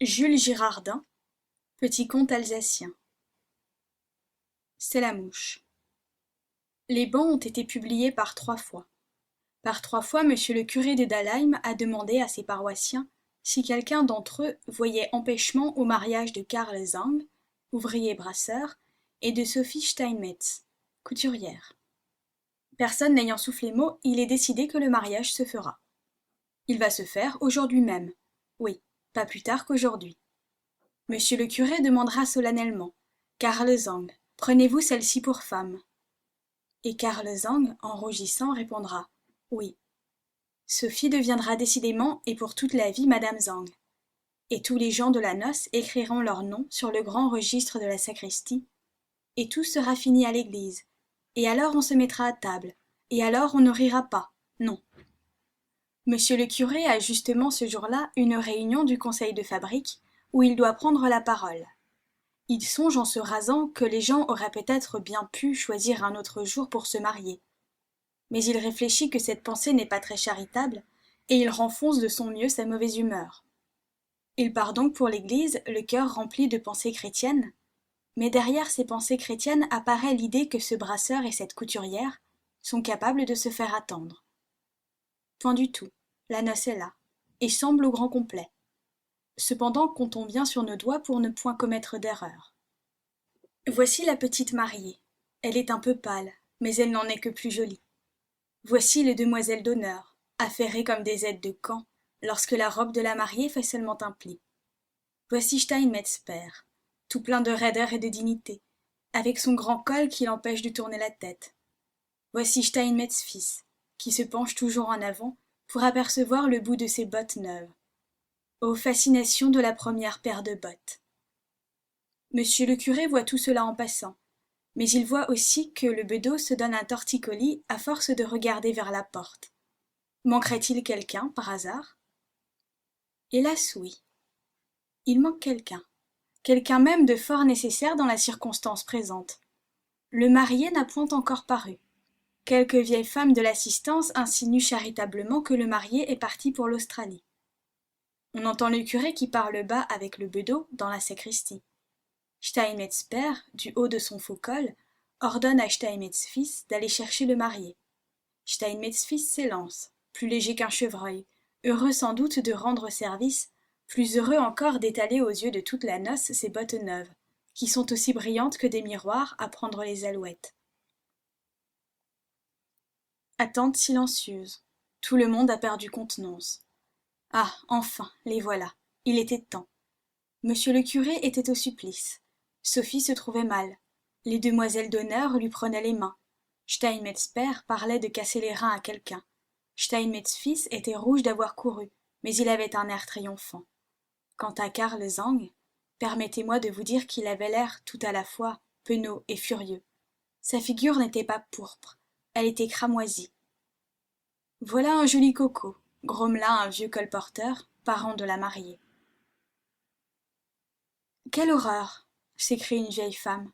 Jules Girardin, Petit conte alsacien. C'est la mouche. Les bans ont été publiés par 3 fois. Par 3 fois, monsieur le curé de Dalheim a demandé à ses paroissiens si quelqu'un d'entre eux voyait empêchement au mariage de Karl Zang, ouvrier brasseur, et de Sophie Steinmetz, couturière. Personne n'ayant soufflé mot, il est décidé que le mariage se fera. Il va se faire aujourd'hui même. Oui, pas plus tard qu'aujourd'hui. Monsieur le curé demandera solennellement: Karl Zang, prenez-vous celle-ci pour femme? Et Karl Zang, en rougissant, répondra: oui. Sophie deviendra décidément et pour toute la vie Madame Zang. Et tous les gens de la noce écriront leurs noms sur le grand registre de la sacristie, et tout sera fini à l'église. Et alors on se mettra à table, et alors on ne rira pas, non. Monsieur le curé a justement ce jour-là une réunion du conseil de fabrique où il doit prendre la parole. Il songe en se rasant que les gens auraient peut-être bien pu choisir un autre jour pour se marier. Mais il réfléchit que cette pensée n'est pas très charitable, et il renfonce de son mieux sa mauvaise humeur. Il part donc pour l'église, le cœur rempli de pensées chrétiennes, mais derrière ces pensées chrétiennes apparaît l'idée que ce brasseur et cette couturière sont capables de se faire attendre. Point du tout, la noce est là, et semble au grand complet. Cependant, comptons bien sur nos doigts pour ne point commettre d'erreur. Voici la petite mariée. Elle est un peu pâle, mais elle n'en est que plus jolie. Voici les demoiselles d'honneur, affairées comme des aides de camp, lorsque la robe de la mariée fait seulement un pli. Voici Steinmetz père, tout plein de raideur et de dignité, avec son grand col qui l'empêche de tourner la tête. Voici Steinmetz fils, qui se penche toujours en avant pour apercevoir le bout de ses bottes neuves. Ô fascination de la première paire de bottes! Monsieur le curé voit tout cela en passant, mais il voit aussi que le bedeau se donne un torticolis à force de regarder vers la porte. Manquerait-il quelqu'un, par hasard? Hélas oui. Il manque quelqu'un même de fort nécessaire dans la circonstance présente. Le marié n'a point encore paru. Quelques vieilles femmes de l'assistance insinuent charitablement que le marié est parti pour l'Australie. On entend le curé qui parle bas avec le bedeau dans la sacristie. Steinmetz père, du haut de son faux col, ordonne à Steinmetz fils d'aller chercher le marié. Steinmetz fils s'élance, plus léger qu'un chevreuil, heureux sans doute de rendre service, plus heureux encore d'étaler aux yeux de toute la noce ses bottes neuves, qui sont aussi brillantes que des miroirs à prendre les alouettes. Attente silencieuse. Tout le monde a perdu contenance. Ah, enfin, les voilà. Il était temps. Monsieur le curé était au supplice. Sophie se trouvait mal. Les demoiselles d'honneur lui prenaient les mains. Steinmetz père parlait de casser les reins à quelqu'un. Steinmetz fils était rouge d'avoir couru, mais il avait un air triomphant. Quant à Karl Zang, permettez-moi de vous dire qu'il avait l'air tout à la fois penaud et furieux. Sa figure n'était pas pourpre, elle était cramoisie. Voilà un joli coco, grommela un vieux colporteur, parent de la mariée. Quelle horreur! S'écrie une vieille femme.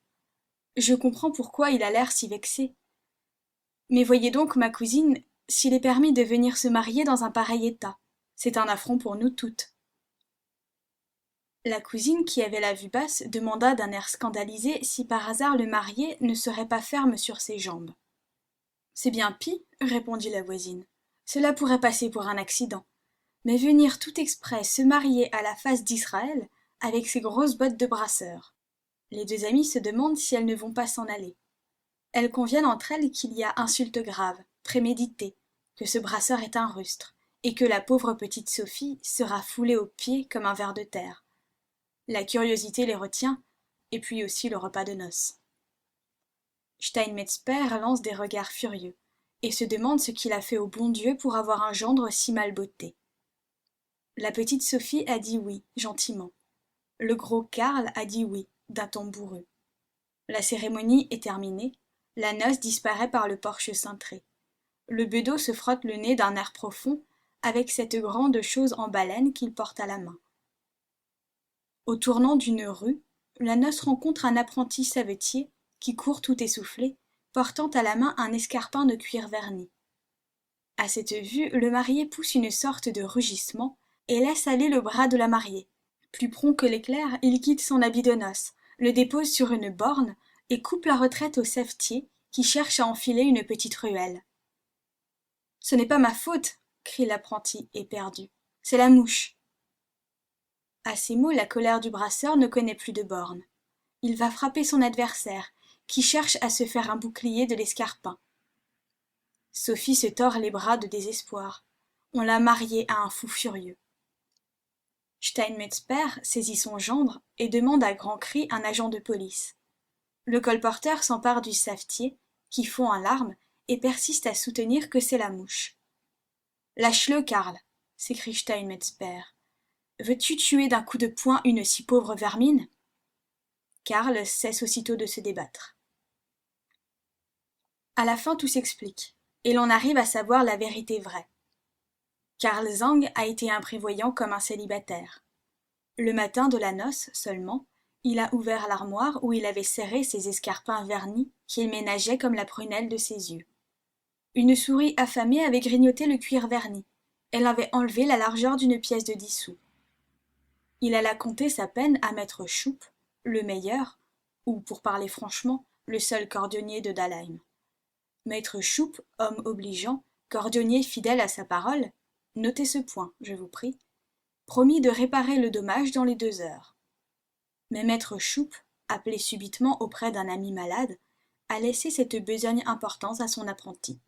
Je comprends pourquoi il a l'air si vexé. Mais voyez donc, ma cousine, s'il est permis de venir se marier dans un pareil état. C'est un affront pour nous toutes. La cousine, qui avait la vue basse, demanda d'un air scandalisé si par hasard le marié ne serait pas ferme sur ses jambes. C'est bien pis, répondit la voisine. Cela pourrait passer pour un accident. Mais venir tout exprès se marier à la face d'Israël, avec ses grosses bottes de brasseur. Les deux amies se demandent si elles ne vont pas s'en aller. Elles conviennent entre elles qu'il y a insulte grave, préméditée, que ce brasseur est un rustre, et que la pauvre petite Sophie sera foulée aux pieds comme un ver de terre. La curiosité les retient, et puis aussi le repas de noces. Steinmetz père lance des regards furieux, et se demande ce qu'il a fait au bon Dieu pour avoir un gendre si mal botté. La petite Sophie a dit oui, gentiment. Le gros Karl a dit oui, d'un ton bourru. La cérémonie est terminée, la noce disparaît par le porche cintré. Le bedeau se frotte le nez d'un air profond avec cette grande chose en baleine qu'il porte à la main. Au tournant d'une rue, la noce rencontre un apprenti savetier qui court tout essoufflé, portant à la main un escarpin de cuir verni. À cette vue, le marié pousse une sorte de rugissement et laisse aller le bras de la mariée. Plus prompt que l'éclair, il quitte son habit de noces, le dépose sur une borne et coupe la retraite au savetier qui cherche à enfiler une petite ruelle. « Ce n'est pas ma faute !» crie l'apprenti éperdu. « C'est la mouche !» À ces mots, la colère du brasseur ne connaît plus de bornes. Il va frapper son adversaire, qui cherche à se faire un bouclier de l'escarpin. Sophie se tord les bras de désespoir. On l'a mariée à un fou furieux. Steinmetz père saisit son gendre et demande à grands cris un agent de police. Le colporteur s'empare du savetier, qui fond en larmes et persiste à soutenir que c'est la mouche. « Lâche-le, Karl !» s'écrie Steinmetz père. « Veux-tu tuer d'un coup de poing une si pauvre vermine ?» Karl cesse aussitôt de se débattre. À la fin, tout s'explique, et l'on arrive à savoir la vérité vraie. Karl Zang a été imprévoyant comme un célibataire. Le matin de la noce seulement, il a ouvert l'armoire où il avait serré ses escarpins vernis qu'il ménageait comme la prunelle de ses yeux. Une souris affamée avait grignoté le cuir verni. Elle avait enlevé la largeur d'une pièce de 10 sous. Il alla conter sa peine à maître Choupe, le meilleur, ou pour parler franchement, le seul cordonnier de Dalheim. Maître Choupe, homme obligeant, cordonnier fidèle à sa parole, notez ce point, je vous prie, promit de réparer le dommage dans les 2 heures. Mais maître Choupe, appelé subitement auprès d'un ami malade, a laissé cette besogne importance à son apprenti.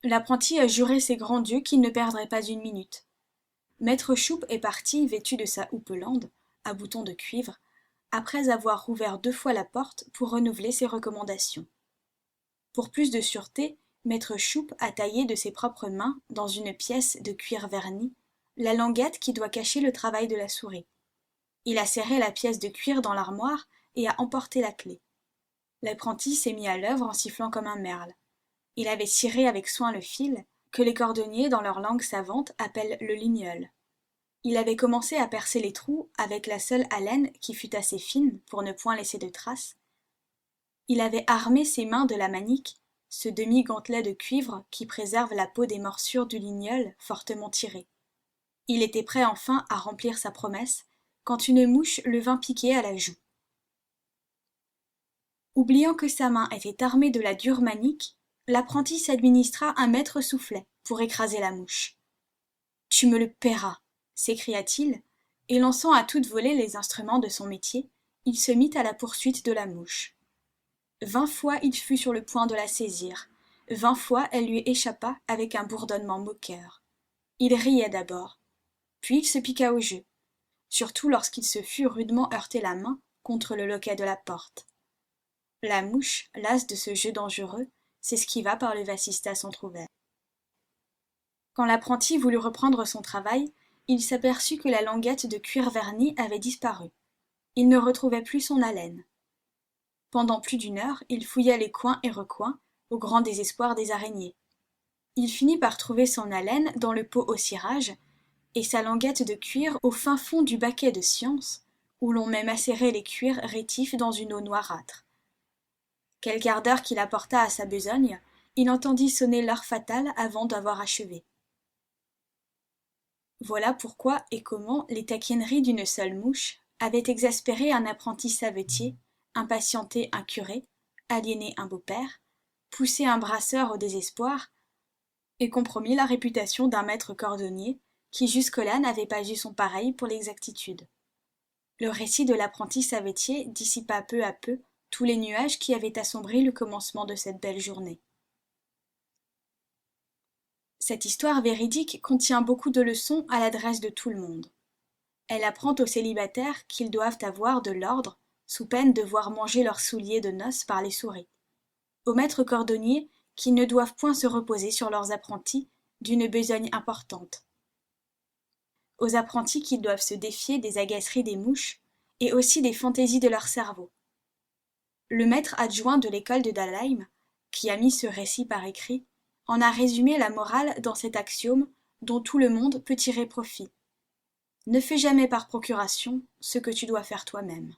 L'apprenti a juré ses grands dieux qu'il ne perdrait pas une minute. Maître Choupe est parti vêtu de sa houppelande, à boutons de cuivre, après avoir rouvert 2 fois la porte pour renouveler ses recommandations. Pour plus de sûreté, maître Choupe a taillé de ses propres mains, dans une pièce de cuir verni, la languette qui doit cacher le travail de la souris. Il a serré la pièce de cuir dans l'armoire et a emporté la clé. L'apprenti s'est mis à l'œuvre en sifflant comme un merle. Il avait ciré avec soin le fil, que les cordonniers, dans leur langue savante, appellent le lignol. Il avait commencé à percer les trous avec la seule haleine qui fût assez fine pour ne point laisser de traces. Il avait armé ses mains de la manique, ce demi-gantelet de cuivre qui préserve la peau des morsures du lignol fortement tiré. Il était prêt enfin à remplir sa promesse, quand une mouche le vint piquer à la joue. Oubliant que sa main était armée de la dure manique, l'apprenti s'administra un maître soufflet pour écraser la mouche. « Tu me le paieras !» s'écria-t-il, et lançant à toute volée les instruments de son métier, il se mit à la poursuite de la mouche. 20 fois il fut sur le point de la saisir, 20 fois elle lui échappa avec un bourdonnement moqueur. Il riait d'abord, puis il se piqua au jeu, surtout lorsqu'il se fut rudement heurté la main contre le loquet de la porte. La mouche, lasse de ce jeu dangereux, s'esquiva par le vasistas entrouvert. Quand l'apprenti voulut reprendre son travail, il s'aperçut que la languette de cuir verni avait disparu. Il ne retrouvait plus son haleine. Pendant plus d'1 heure, il fouilla les coins et recoins, au grand désespoir des araignées. Il finit par trouver son haleine dans le pot au cirage, et sa languette de cuir au fin fond du baquet de science, où l'on met macérer les cuirs rétifs dans une eau noirâtre. Quel quart d'heure qu'il apporta à sa besogne, il entendit sonner l'heure fatale avant d'avoir achevé. Voilà pourquoi et comment les taquineries d'une seule mouche avaient exaspéré un apprenti savetier, impatienté un curé, aliéné un beau-père, poussé un brasseur au désespoir, et compromis la réputation d'un maître cordonnier qui jusque-là n'avait pas eu son pareil pour l'exactitude. Le récit de l'apprenti savetier dissipa peu à peu tous les nuages qui avaient assombri le commencement de cette belle journée. Cette histoire véridique contient beaucoup de leçons à l'adresse de tout le monde. Elle apprend aux célibataires qu'ils doivent avoir de l'ordre, sous peine de voir manger leurs souliers de noces par les souris. Aux maîtres cordonniers qu'ils ne doivent point se reposer sur leurs apprentis d'une besogne importante. Aux apprentis qu'ils doivent se défier des agaceries des mouches et aussi des fantaisies de leur cerveau. Le maître adjoint de l'école de Dalheim, qui a mis ce récit par écrit, en a résumé la morale dans cet axiome dont tout le monde peut tirer profit. Ne fais jamais par procuration ce que tu dois faire toi-même.